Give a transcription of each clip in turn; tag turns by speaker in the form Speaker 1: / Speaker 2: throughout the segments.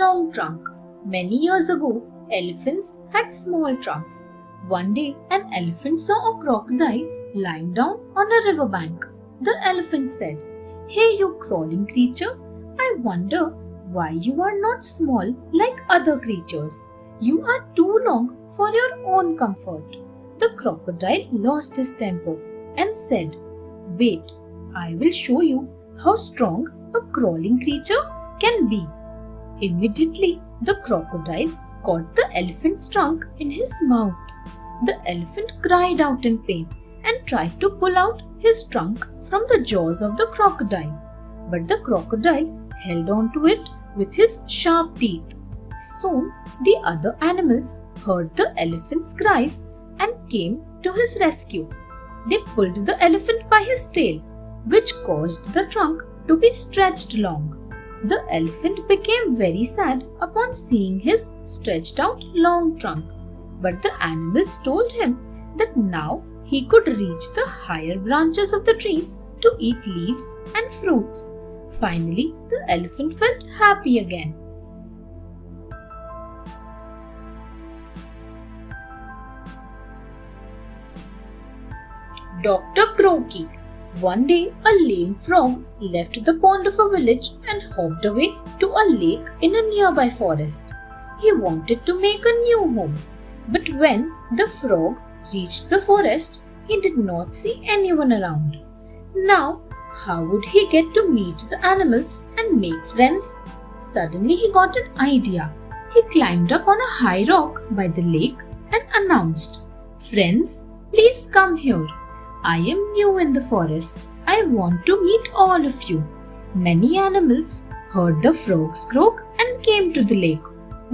Speaker 1: long trunk. Many years ago, elephants had small trunks. One day, an elephant saw a crocodile lying down on a riverbank. The elephant said, "Hey, you crawling creature, I wonder why you are not small like other creatures. You are too long for your own comfort." The crocodile lost his temper and said, "Wait, I will show you how strong a crawling creature can be." Immediately, the crocodile caught the elephant's trunk in his mouth. The elephant cried out in pain and tried to pull out his trunk from the jaws of the crocodile. But the crocodile held on to it with his sharp teeth. Soon, the other animals heard the elephant's cries and came to his rescue. They pulled the elephant by his tail, which caused the trunk to be stretched long. The elephant became very sad upon seeing his stretched out long trunk, but the animals told him that now he could reach the higher branches of the trees to eat leaves and fruits. Finally, the elephant felt happy again. Dr. Crokie. One day, a lame frog left the pond of a village and hopped away to a lake in a nearby forest. He wanted to make a new home, but when the frog reached the forest, he did not see anyone around. Now, how would he get to meet the animals and make friends? Suddenly, he got an idea. He climbed up on a high rock by the lake and announced, "Friends, please come here. I am new in the forest. I want to meet all of you." Many animals heard the frog's croak and came to the lake.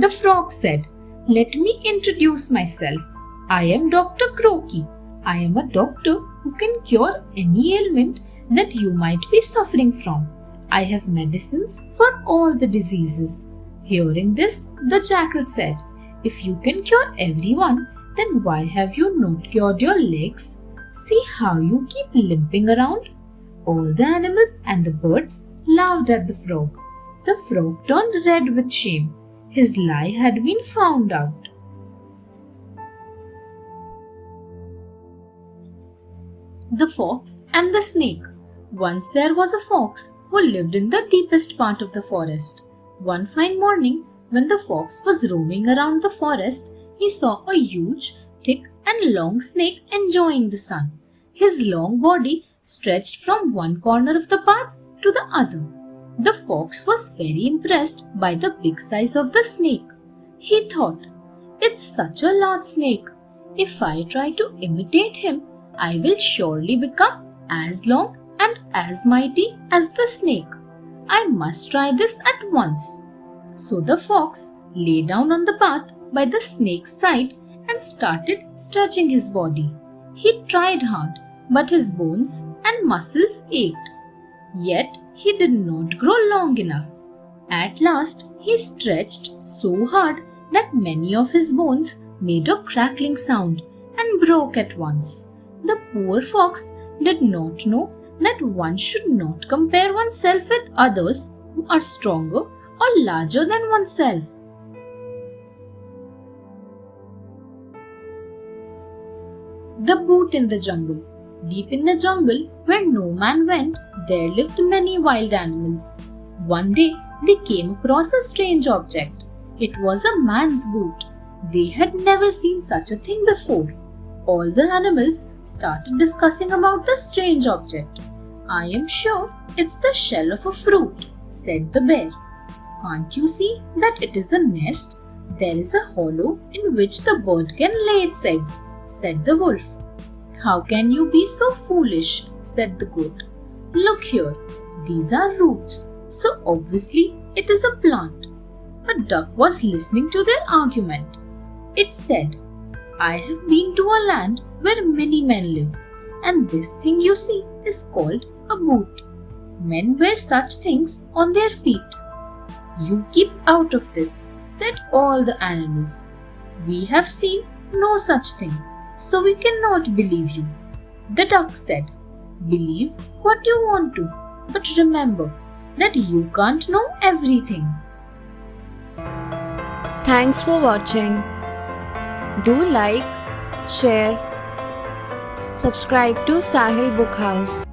Speaker 1: The frog said, "Let me introduce myself. I am Dr. Crokie. I am a doctor who can cure any ailment that you might be suffering from. I have medicines for all the diseases." Hearing this, the jackal said, "If you can cure everyone, then why have you not cured your legs? See how you keep limping around." All the animals and the birds laughed at the frog. The frog turned red with shame. His lie had been found out. The Fox and the Snake. Once there was a fox who lived in the deepest part of the forest. One fine morning, when the fox was roaming around the forest, he saw a huge, thick and long snake enjoying the sun. His long body stretched from one corner of the path to the other. The fox was very impressed by the big size of the snake. He thought, "It's such a large snake. If I try to imitate him, I will surely become as long and as mighty as the snake. I must try this at once." So the fox lay down on the path by the snake's side and started stretching his body. He tried hard, but his bones and muscles ached. Yet he did not grow long enough. At last, he stretched so hard that many of his bones made a crackling sound and broke at once. The poor fox did not know that one should not compare oneself with others who are stronger or larger than oneself. The Boot in the Jungle. Deep in the jungle, where no man went, there lived many wild animals. One day, they came across a strange object. It was a man's boot. They had never seen such a thing before. All the animals started discussing about the strange object. "I am sure it's the shell of a fruit," said the bear. "Can't you see that it is a nest? There is a hollow in which the bird can lay its eggs," said the wolf. "How can you be so foolish?" said the goat. "Look here, these are roots, so obviously it is a plant." A duck was listening to their argument. It said, "I have been to a land where many men live, and this thing you see is called a boot. Men wear such things on their feet." "You keep out of this," said all the animals. "We have seen no such thing, so we cannot believe you." The duck said, "Believe what you want to, but remember that you can't know everything."
Speaker 2: Thanks for watching. Do like, share, subscribe to Sahil Book House.